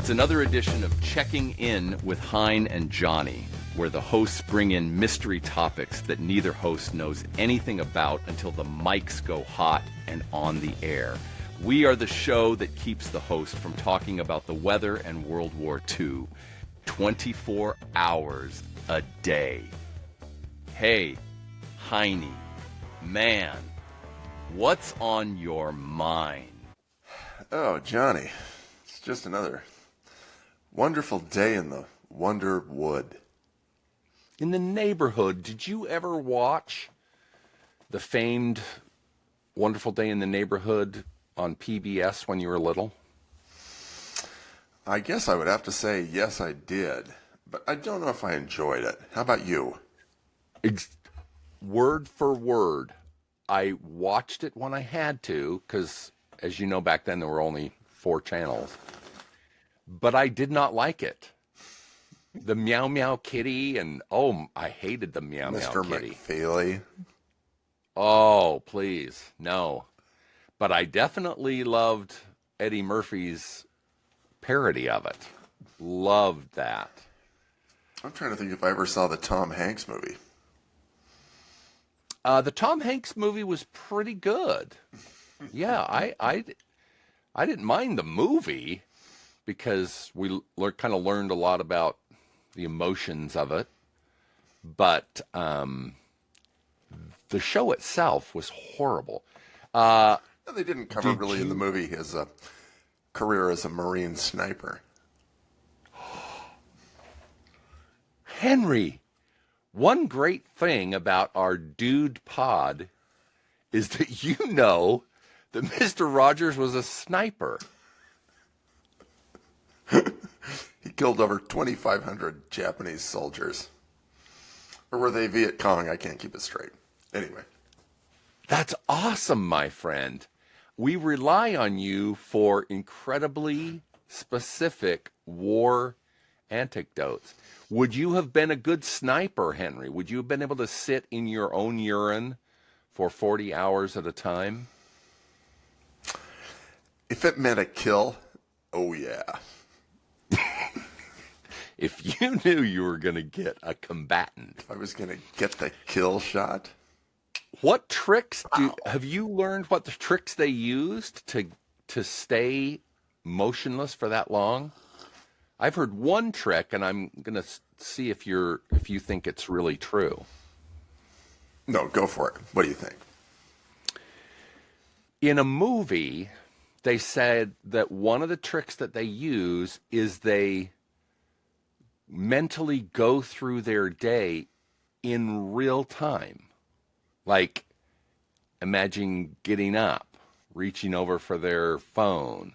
It's another edition of Checking In with Hein and Johnny, where the hosts bring in mystery topics that neither host knows anything about until the mics go hot and on the air. We are the show that keeps the host from talking about the weather and World War II 24 hours a day. Hey, Heine, man, what's on your mind? Oh, Johnny, it's just another wonderful day in the Wonder Wood. In the neighborhood, did you ever watch the famed Wonderful Day in the Neighborhood on PBS when you were little? I guess I would have to say yes, I did, but I don't know if I enjoyed it. How about you? Word for word, I watched it when I had to, because, as you know, back then there were only 4 channels. But I did not like it. The Meow Meow Kitty, and I hated the Meow Meow Mr. Kitty. McFeely. Oh, please, no. But I definitely loved Eddie Murphy's parody of it. Loved that. I'm trying to think if I ever saw the Tom Hanks movie. The Tom Hanks movie was pretty good. Yeah, I didn't mind the movie because we kind of learned a lot about the emotions of it. But the show itself was horrible. They didn't cover really in the movie his career as a Marine sniper. Henry, one great thing about our dude pod is that you know that Mr. Rogers was a sniper. He killed over 2,500 Japanese soldiers. Or were they Viet Cong? I can't keep it straight. Anyway. That's awesome, my friend. We rely on you for incredibly specific war anecdotes. Would you have been a good sniper, Henry? Would you have been able to sit in your own urine for 40 hours at a time? If it meant a kill, oh yeah. If you knew you were going to get a combatant. If I was going to get the kill shot. What tricks have you learned? What the tricks they used to stay motionless for that long? I've heard one trick, and I'm going to see if you think it's really true. No, go for it. What do you think? In a movie, they said that one of the tricks that they use is they mentally go through their day in real time. Like, imagine getting up, reaching over for their phone,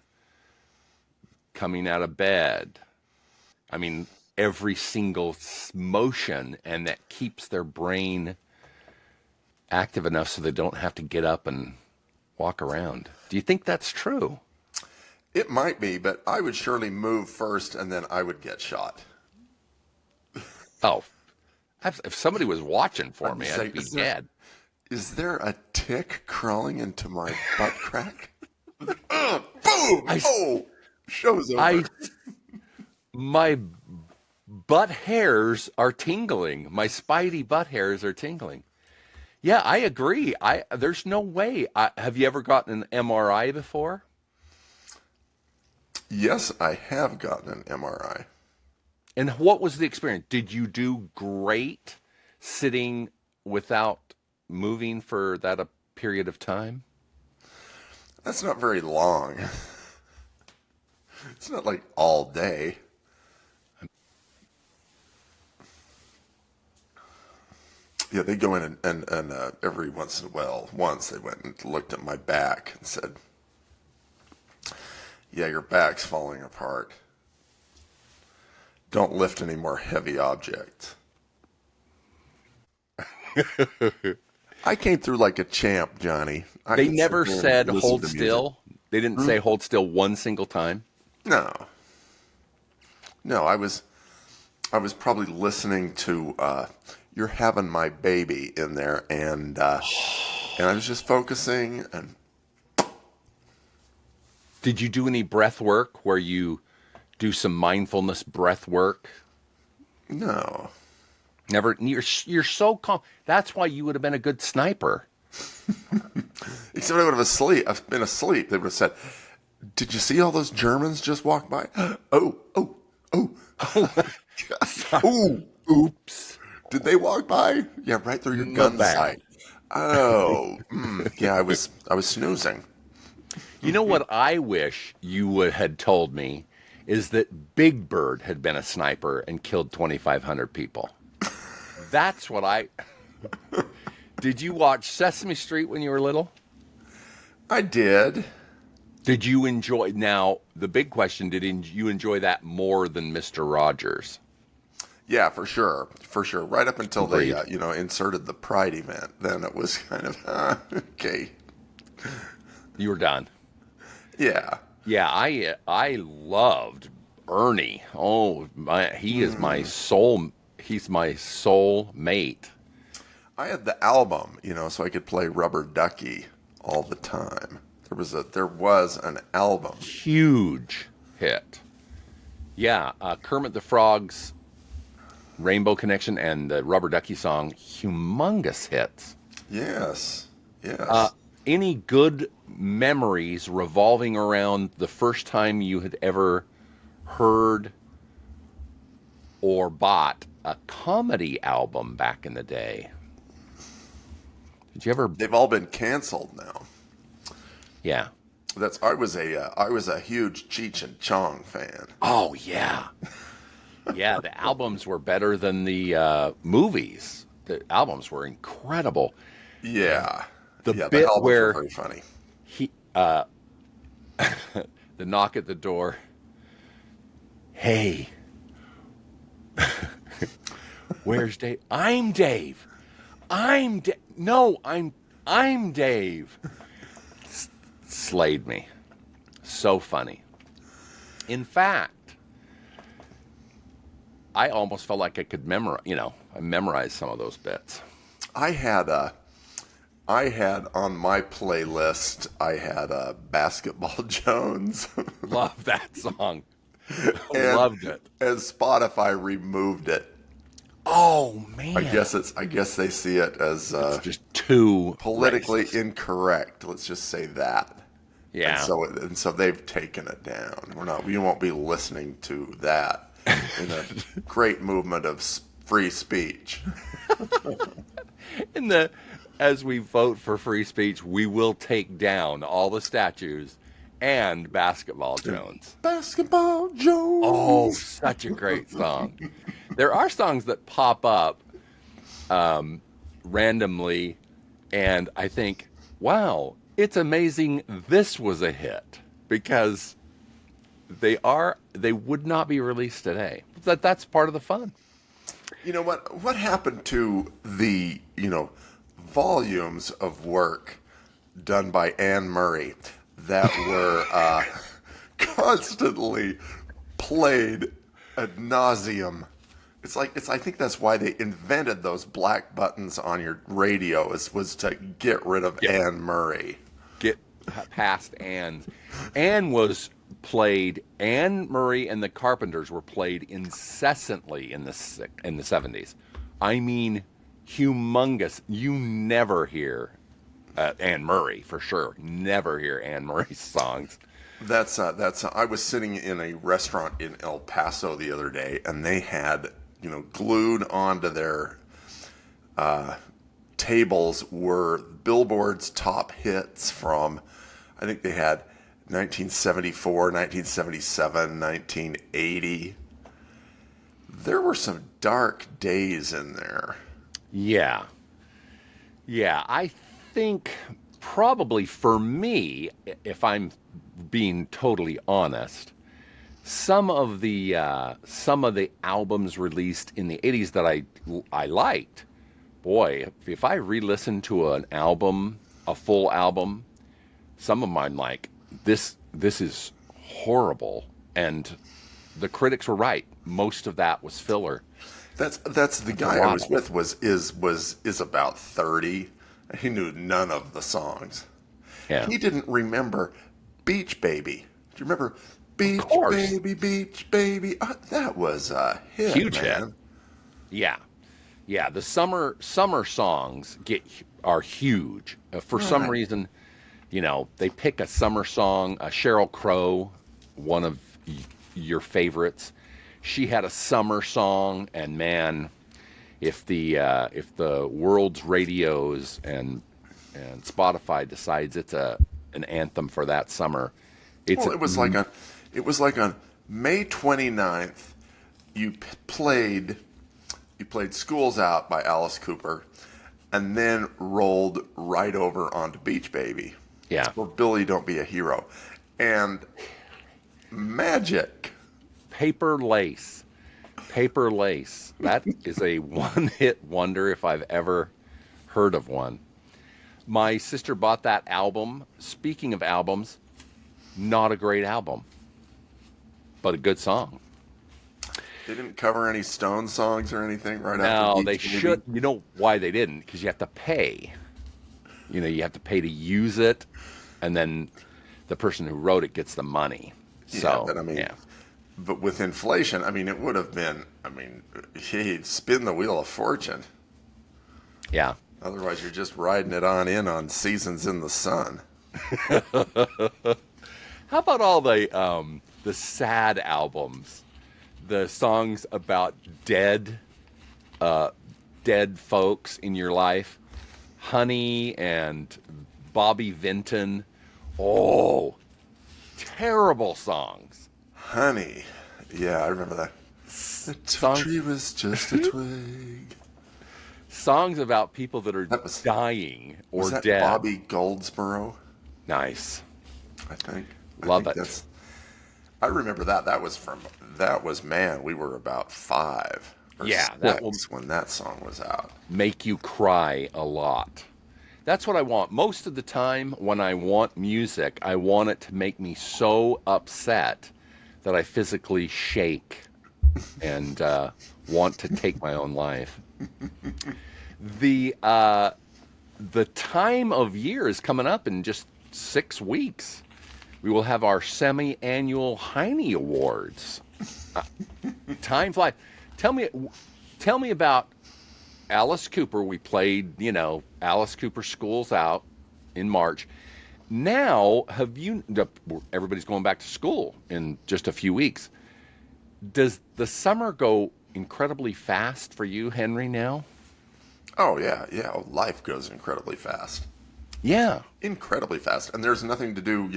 coming out of bed. I mean, every single motion, and that keeps their brain active enough so they don't have to get up and walk around. Do you think that's true? It might be, but I would surely move first, and then I would get shot. Oh, if somebody was watching for me, I'd be dead. Is there a tick crawling into my butt crack? Boom! Show's over. My butt hairs are tingling. My spidey butt hairs are tingling. Yeah, I agree. There's no way. Have you ever gotten an MRI before? Yes, I have gotten an MRI. And what was the experience? Did you do great sitting without moving for that a period of time? That's not very long. It's not like all day. Yeah, they go in and every once in a while, once they went and looked at my back and said, yeah, your back's falling apart. Don't lift any more heavy objects. I came through like a champ, Johnny. They never said hold still. They didn't say hold still one single time. No, I was probably listening to "You're Having My Baby" in there, and I was just focusing. And did you do any breath work where you do some mindfulness breath work? No. Never. You're so calm. That's why you would have been a good sniper. Except I would have been asleep. They would have said, "Did you see all those Germans just walk by?" Oh. Ooh. Oops. Did they walk by? Yeah, right through your gun sight. Oh. Yeah, I was snoozing. You know what I wish you had told me is that Big Bird had been a sniper and killed 2,500 people. That's what I... Did you watch Sesame Street when you were little? I did. Did you enjoy... Now, the big question, did you enjoy that more than Mr. Rogers? Yeah, for sure. For sure. Right up until Agreed. they, inserted the Pride event. Then it was kind of, okay. You were done. Yeah. Yeah, I loved Ernie. Oh, he is my soul. He's my soul mate. I had the album, so I could play Rubber Ducky all the time. There was an album. Huge hit. Yeah, Kermit the Frog's Rainbow Connection and the Rubber Ducky song, humongous hits. Yes. Any good memories revolving around the first time you had ever heard or bought a comedy album back in the day? Did you ever? They've all been canceled now. Yeah. I was a huge Cheech and Chong fan. Oh yeah. Yeah, the albums were better than the movies. The albums were incredible. Yeah. The bit bit where very funny. he the knock at the door. Hey. Where's Dave? I'm Dave. No, I'm Dave. Slayed me. So funny. In fact, I almost felt like I could memorize, I memorized some of those bits. I had on my playlist, I had Basketball Jones. Love that song. And, Loved it. And Spotify removed it. Oh man. I guess they see it as it's just too politically racist. Incorrect. Let's just say that. Yeah. And so they've taken it down. We won't be listening to that in a great movement of free speech. As we vote for free speech, we will take down all the statues and Basketball Jones. Basketball Jones. Oh, such a great song. There are songs that pop up randomly, and I think, wow, it's amazing this was a hit, because they would not be released today. That's part of the fun. You know what happened to the, volumes of work done by Anne Murray that were constantly played ad nauseum? I think that's why they invented those black buttons on your radio, was to get rid of Anne Murray. Get past Anne. Anne was played. Anne Murray and the Carpenters were played incessantly in the 70s. I mean, humongous. You never hear Anne Murray, for sure. Never hear Anne Murray's songs. I was sitting in a restaurant in El Paso the other day, and they had, glued onto their tables were Billboard's top hits from, I think they had 1974, 1977, 1980. There were some dark days in there. Yeah. Yeah, I think probably for me, if I'm being totally honest, some of the albums released in the 80s that I liked, boy, if I re-listen to an album, a full album, some of mine like, this is horrible, and the critics were right. Most of that was filler. That's the guy I was with is about 30. He knew none of the songs. Yeah. He didn't remember Beach Baby. Do you remember Beach course. Baby, Beach Baby. That was a hit, Huge hit. man. Yeah. Yeah, the summer songs are huge. For some Right. reason, they pick a summer song. Sheryl Crow, one of your favorites, she had a summer song, and man, if the world's radios and Spotify decides it's an anthem for that summer, it's Well, it was like on May 29th, you played School's Out by Alice Cooper, and then rolled right over onto Beach Baby. yeah. Or Billy Don't Be a Hero. And magic. Paper Lace. Paper Lace. That is a one-hit wonder if I've ever heard of one. My sister bought that album. Speaking of albums, not a great album, but a good song. They didn't cover any Stone songs or anything right No, after they Beach Baby? should. You know why they didn't? Because you have to pay. You have to pay to use it, and then the person who wrote it gets the money. So, Yeah, but yeah. but with inflation, it would have been, he'd spin the wheel of fortune. Yeah. Otherwise, you're just riding it on Seasons in the Sun. How about all the sad albums, the songs about dead folks in your life, Honey and Bobby Vinton. Oh, terrible songs. Honey. Yeah, I remember that. The tree was just a twig. Songs about people that are dying or Was that dead. Bobby Goldsboro? Nice. I think. Love I think it. I remember that. That was man, we were about 5 or Yeah, 6 that will when that song was out. make you cry a lot. That's what I want. Most of the time when I want music, I want it to make me so upset that I physically shake and want to take my own life. The time of year is coming up in just 6 weeks. We will have our semi-annual Heine Awards. Time flies. Tell me about Alice Cooper. We played, Alice Cooper School's Out in March. Now, everybody's going back to school in just a few weeks. Does the summer go incredibly fast for you, Henry, now? Oh yeah. Life goes incredibly fast. Yeah. Incredibly fast. And there's nothing to do,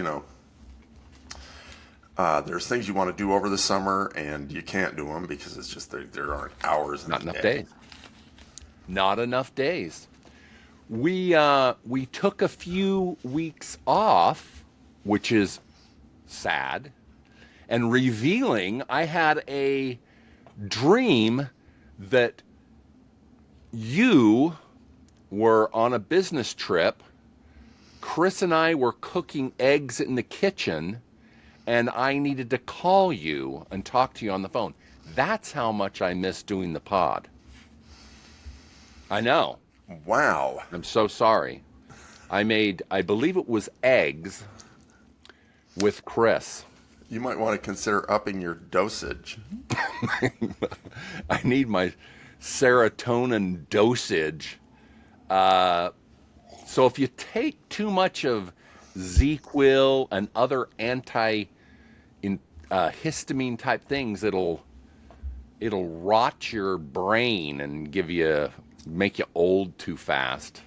there's things you want to do over the summer and you can't do them because it's just there aren't hours in Not the enough day. days. Not enough days. We took a few weeks off, which is sad and revealing. I had a dream that you were on a business trip. Chris and I were cooking eggs in the kitchen, and I needed to call you and talk to you on the phone. That's how much I miss doing the pod. I know. Wow. I'm so sorry. I believe it was eggs with Chris. You might want to consider upping your dosage. I need my serotonin dosage. So if you take too much of ZQuil and other histamine type things, it'll rot your brain and make you old too fast.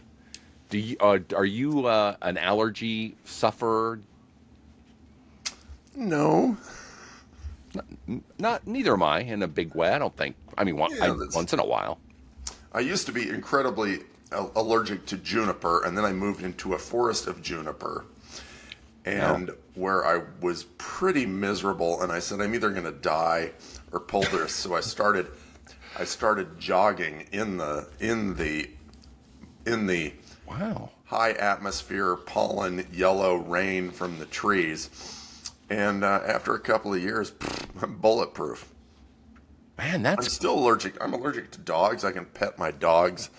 Are you an allergy sufferer? No. Neither am I in a big way. I don't think. Once in a while. I used to be incredibly allergic to juniper, and then I moved into a forest of juniper, and where I was pretty miserable. And I said, I'm either going to die or pull this. So I started jogging in the Wow. high atmosphere, pollen, yellow rain from the trees. And after a couple of years, I'm bulletproof. Man, I'm still allergic. I'm allergic to dogs. I can pet my dogs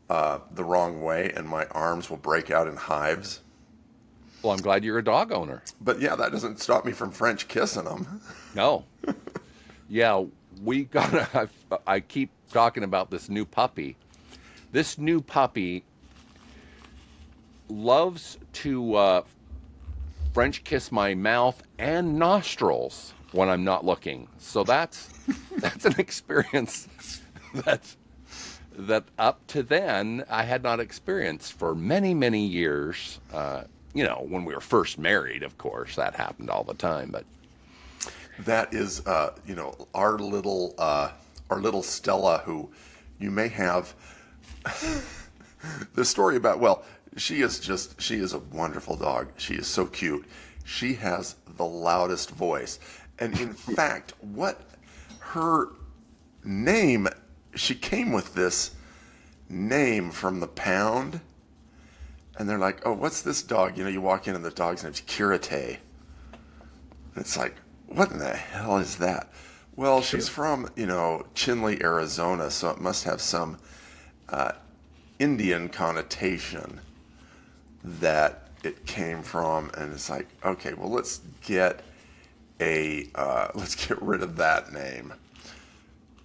the wrong way, and my arms will break out in hives. Well, I'm glad you're a dog owner. But yeah, that doesn't stop me from French kissing them. No. Yeah, we got I keep talking about this new puppy. This new puppy loves to French kiss my mouth and nostrils when I'm not looking. So that's an experience that up to then I had not experienced for many, many years. When we were first married, of course, that happened all the time. But That is, our little Stella, who you may have the story about. Well, she is a wonderful dog. She is so cute. She has the loudest voice, and in fact, what her name? She came with this name from the pound, and they're like, "Oh, what's this dog?" You walk in and the dog's name's Kirite. It's like, what in the hell is that? Well, she's from, Chinle, Arizona, so it must have some Indian connotation that it came from. And it's like, okay, well, let's get rid of that name.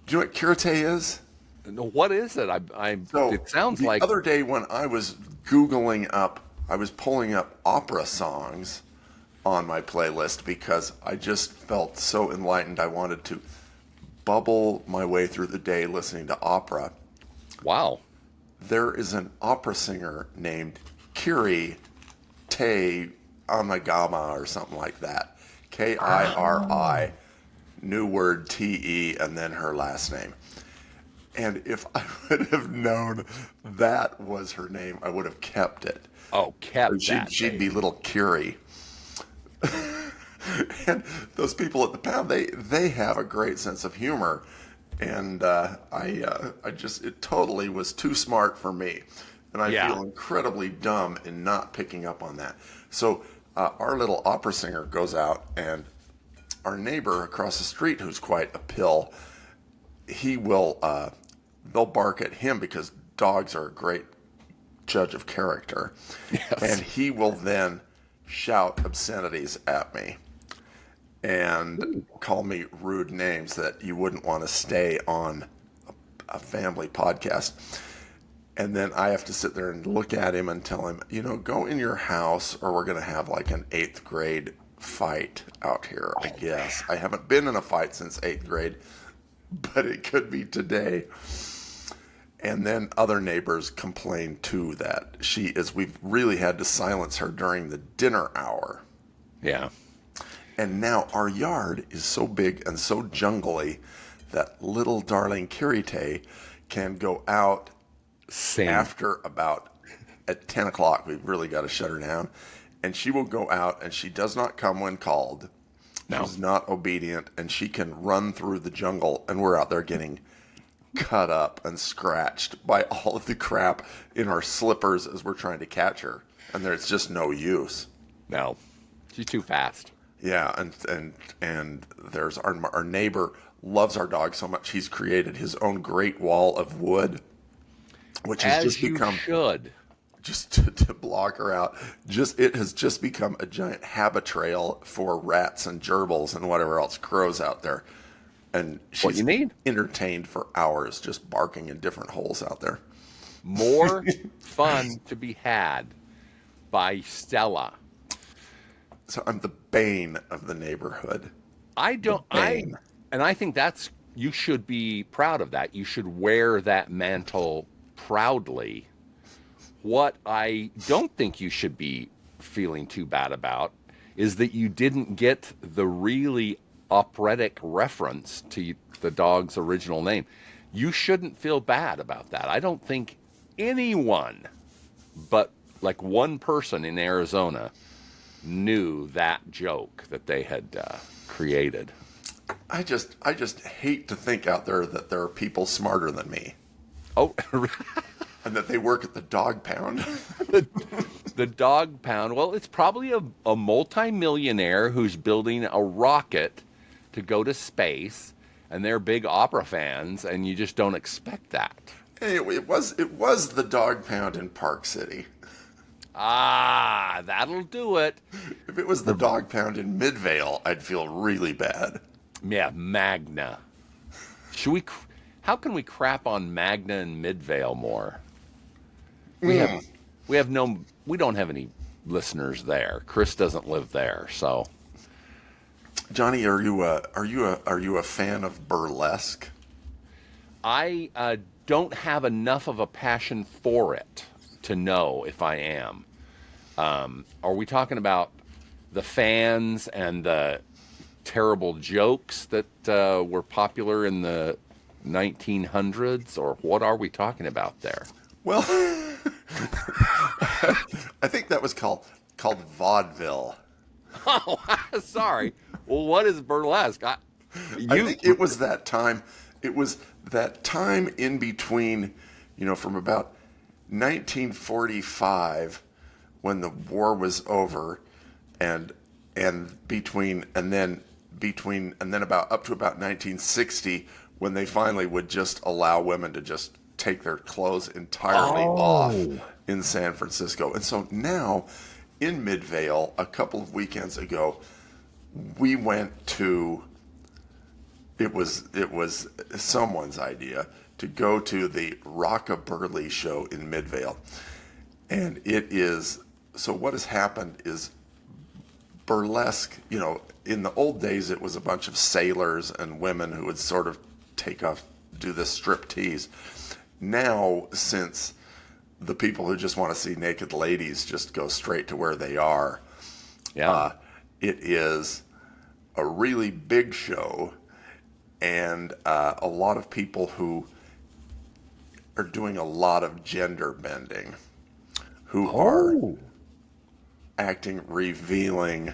Do you know what Kirite is? what is it? It sounds the like other day when I was I was pulling up opera songs on my playlist because I just felt so enlightened. I wanted to bubble my way through the day listening to opera. wow. There is an opera singer named Kiri Te Amagama or something like that. Kiri, new word Te, and then her last name. And if I would have known that was her name, I would have kept it. Oh, kept that. She'd be little Curie. And those people at the pound, they have a great sense of humor, and it totally was too smart for me, and I feel incredibly dumb in not picking up on that. So our little opera singer goes out, and our neighbor across the street, who's quite a pill, he will they'll bark at him because dogs are a great judge of character, and he will then shout obscenities at me and call me rude names that you wouldn't want to stay on a family podcast. And then I have to sit there and look at him and tell him, go in your house or we're going to have like an 8th grade fight out here, I guess. I haven't been in a fight since 8th grade, but it could be today. And then other neighbors complain too that we've really had to silence her during the dinner hour. Yeah. And now our yard is so big and so jungly that little darling Kirite can go out after about at 10 o'clock. We've really got to shut her down. And she will go out, and she does not come when called. No. She's not obedient, and she can run through the jungle, and we're out there getting cut up and scratched by all of the crap in our slippers as we're trying to catch her. And there's just no use. No. She's too fast. Yeah, and there's our neighbor loves our dog so much he's created his own great wall of wood, which has just become just to block her out. It has just become a giant habitrail for rats and gerbils and whatever else grows out there. And she's entertained for hours just barking in different holes out there. More fun to be had by Stella. So I'm the bane of the neighborhood. I think you should be proud of that. You should wear that mantle proudly. What I don't think you should be feeling too bad about is that you didn't get the really operatic reference to the dog's original name. You shouldn't feel bad about that. I don't think anyone but like one person in Arizona knew that joke that they had created. I just hate to think out there that there are people smarter than me. Oh, and that they work at the dog pound. The dog pound. Well, it's probably a multi-millionaire who's building a rocket to go to space, and they're big opera fans, and you just don't expect that. Anyway, it was the dog pound in Park City. Ah, that'll do it. If it was the dog pound in Midvale, I'd feel really bad. Yeah, Magna. Should we? How can we crap on Magna and Midvale more? We have no. We don't have any listeners there. Chris doesn't live there, so. Johnny, are you a fan of burlesque? I don't have enough of a passion for it to know if I am. Are we talking about the fans and the terrible jokes that were popular in the 1900s, or what are we talking about there? Well, I think that was called vaudeville. Oh, sorry. Well, what is burlesque? I think it was that time. It was that time in between, from about 1945, when the war was over, and then about up to about 1960, when they finally would just allow women to just take their clothes entirely off in San Francisco. And so now, in Midvale, a couple of weekends ago, we went to. It was someone's idea to go to the Rockaburly show in Midvale, and it is. So what has happened is burlesque. In the old days, it was a bunch of sailors and women who would sort of do this strip tease. Now, since the people who just want to see naked ladies just go straight to where they are, it is a really big show, and a lot of people who are doing a lot of gender bending, who are acting revealing.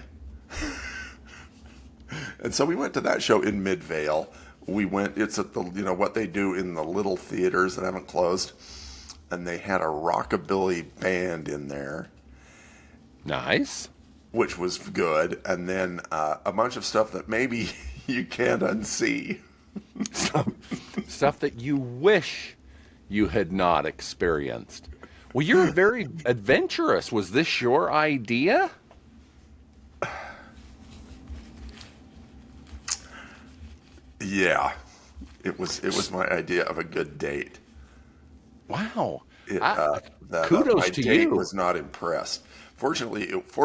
And so we went to that show in Midvale. It's at the, what they do in the little theaters that haven't closed. And they had a rockabilly band in there. Nice. Which was good. And then a bunch of stuff that maybe you can't unsee. Stuff that you wish you had not experienced. Well, you're very adventurous. Was this your idea? Yeah, it was my idea of a good date. Wow! Kudos my to date you. Was not impressed. Fortunately, it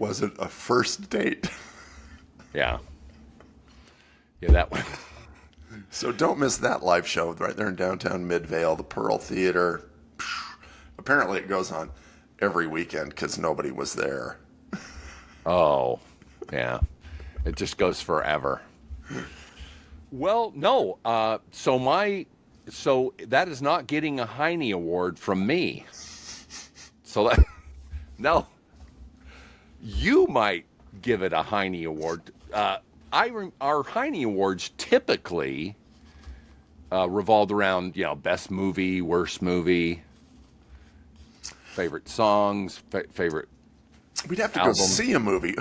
wasn't a first date. Yeah, that one. So don't miss that live show right there in downtown Midvale, the Pearl Theater. Apparently, it goes on every weekend because nobody was there. Oh, yeah. It just goes forever. Well, no. So that is not getting a Heine Award from me. So no, you might give it a Heine Award. Our Heine Awards typically revolved around best movie, worst movie, favorite songs, favorite. We'd have to album. Go see a movie.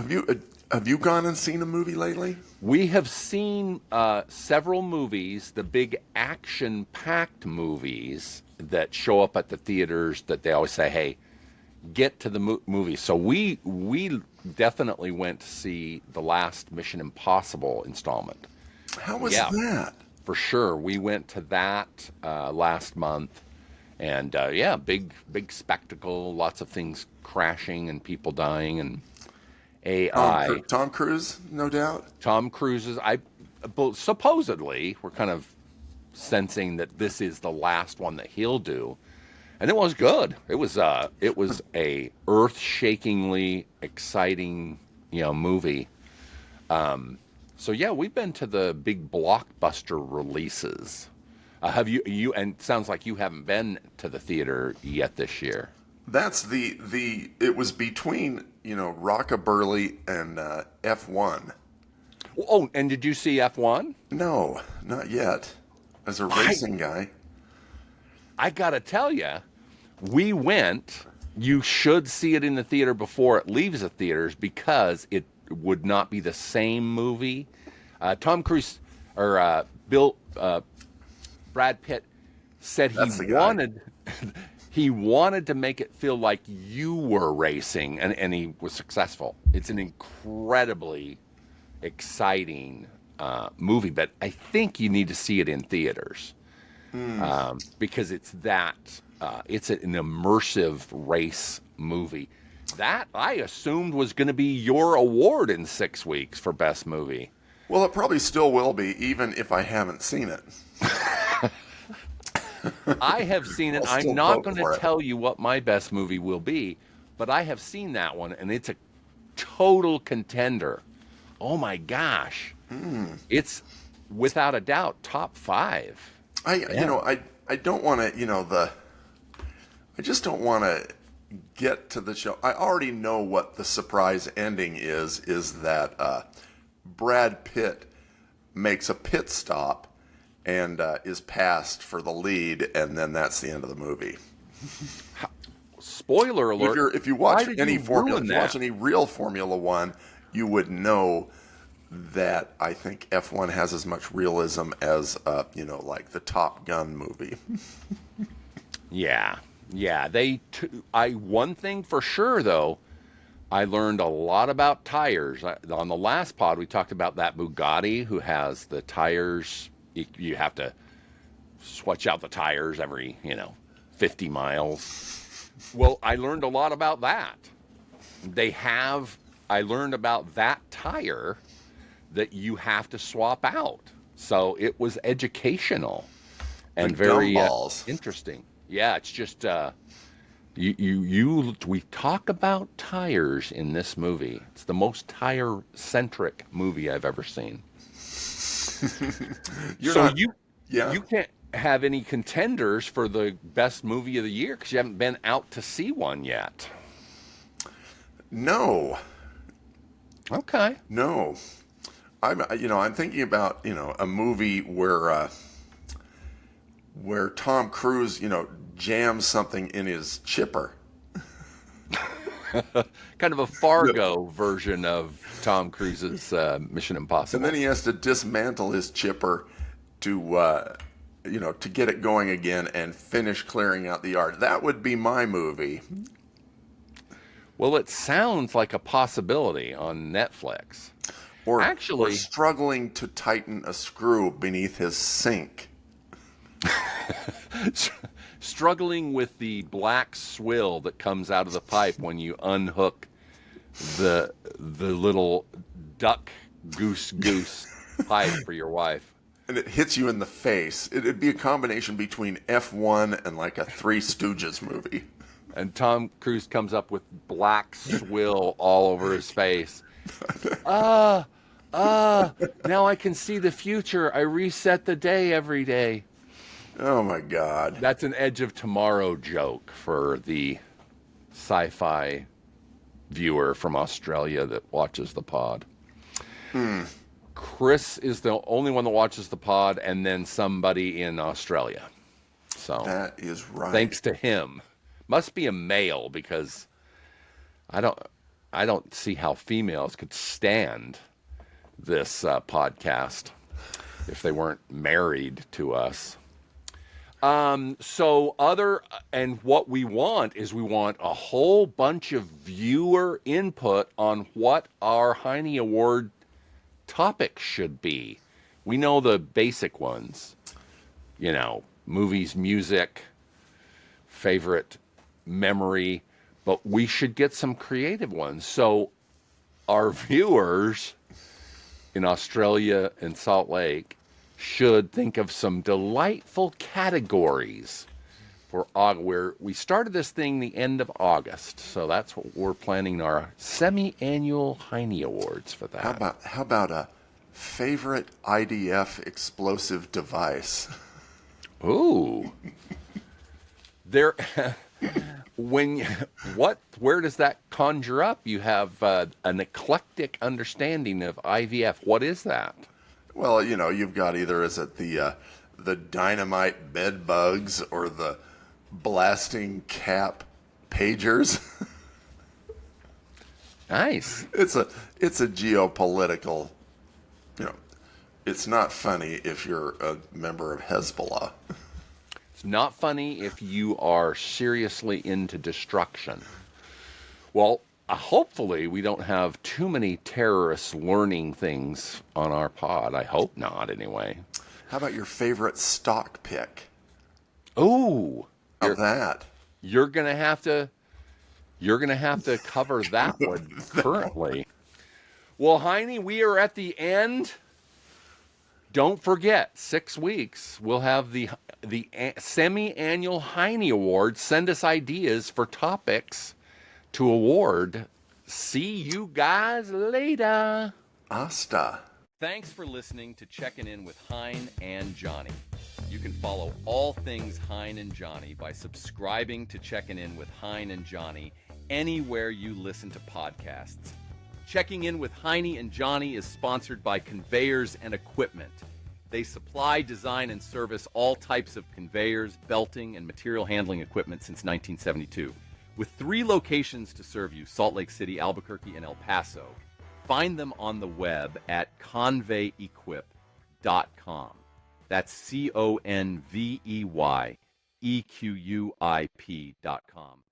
Have you gone and seen a movie lately? We have seen several movies, the big action-packed movies that show up at the theaters that they always say, hey, get to the movie. So we definitely went to see the last Mission Impossible installment. How was that? For sure. We went to that last month. And big spectacle, lots of things crashing and people dying and AI. Tom Cruise, no doubt. Tom Cruise's. Supposedly, we're kind of sensing that this is the last one that he'll do, and it was good. It was a earth-shakingly exciting movie. So yeah, we've been to the big blockbuster releases. Have you? And it sounds like you haven't been to the theater yet this year. That's it was between, Rockaburly and F1. Oh, and did you see F1? No, not yet. As a racing guy. I got to tell you, we went. You should see it in the theater before it leaves the theaters because it would not be the same movie. Tom Cruise or Brad Pitt said he He wanted to make it feel like you were racing, and he was successful. It's an incredibly exciting movie, but I think you need to see it in theaters because it's it's an immersive race movie. That I assumed was going to be your award in 6 weeks for best movie. Well, it probably still will be, even if I haven't seen it. I have seen it. I'm not going to tell you what my best movie will be, but I have seen that one, and it's a total contender. Oh my gosh. It's without a doubt top 5. I don't want to, I just don't want to get to the show. I already know what the surprise ending is that Brad Pitt makes a pit stop and is passed for the lead, and then that's the end of the movie. Spoiler alert! If you watch any real Formula One, you would know that I think F1 has as much realism as like the Top Gun movie. Yeah. One thing for sure though, I learned a lot about tires. On the last pod, we talked about that Bugatti who has the tires. You have to switch out the tires every 50 miles. Well, I learned a lot about that. I learned about that tire that you have to swap out. So it was educational and very interesting. Yeah, it's just we talk about tires in this movie. It's the most tire-centric movie I've ever seen. You can't have any contenders for the best movie of the year because you haven't been out to see one yet. No. Okay. No. I'm thinking about a movie where Tom Cruise jams something in his chipper. Kind of a Fargo version of Tom Cruise's Mission Impossible. And then he has to dismantle his chipper to get it going again and finish clearing out the yard. That would be my movie. Well, it sounds like a possibility on Netflix. Or struggling to tighten a screw beneath his sink. Struggling with the black swill that comes out of the pipe when you unhook the little duck goose pipe for your wife. And it hits you in the face. It'd be a combination between F1 and like a Three Stooges movie. And Tom Cruise comes up with black swill all over his face. Now I can see the future. I reset the day every day. Oh my God. That's an Edge of Tomorrow joke for the sci-fi viewer from Australia that watches the pod. Chris is the only one that watches the pod, and then somebody in Australia. So that is right. Thanks to him. Must be a male because I don't see how females could stand this podcast if they weren't married to us. And what we want a whole bunch of viewer input on what our Heine Award topics should be. We know the basic ones, movies, music, favorite memory, but we should get some creative ones. So our viewers in Australia and Salt Lake should think of some delightful categories for where we started this thing the end of August. So that's what we're planning our semi-annual Heine Awards for that. How about a favorite IDF explosive device? Ooh. Where does that conjure up? You have an eclectic understanding of IVF. What is that? Well, you've got either is it the dynamite bed bugs or the blasting cap pagers. Nice. It's a geopolitical. It's not funny if you're a member of Hezbollah. It's not funny if you are seriously into destruction. Well, hopefully we don't have too many terrorists learning things on our pod. I hope not, anyway. How about your favorite stock pick? Oh, Of that. you're gonna have to cover that one currently. Well, Heine, we are at the end. Don't forget, 6 weeks we'll have the semi-annual Heine Awards. Send us ideas for topics to award. See you guys later. Asta. Thanks for listening to Checking In with Hein and Johnny. You can follow all things Hein and Johnny by subscribing to Checking In with Hein and Johnny anywhere you listen to podcasts. Checking In with Heine and Johnny is sponsored by Conveyors and Equipment. They supply, design, and service all types of conveyors, belting, and material handling equipment since 1972. With 3 locations to serve you, Salt Lake City, Albuquerque, and El Paso. Find them on the web at conveyequip.com. That's CONVEYEQUIP.com.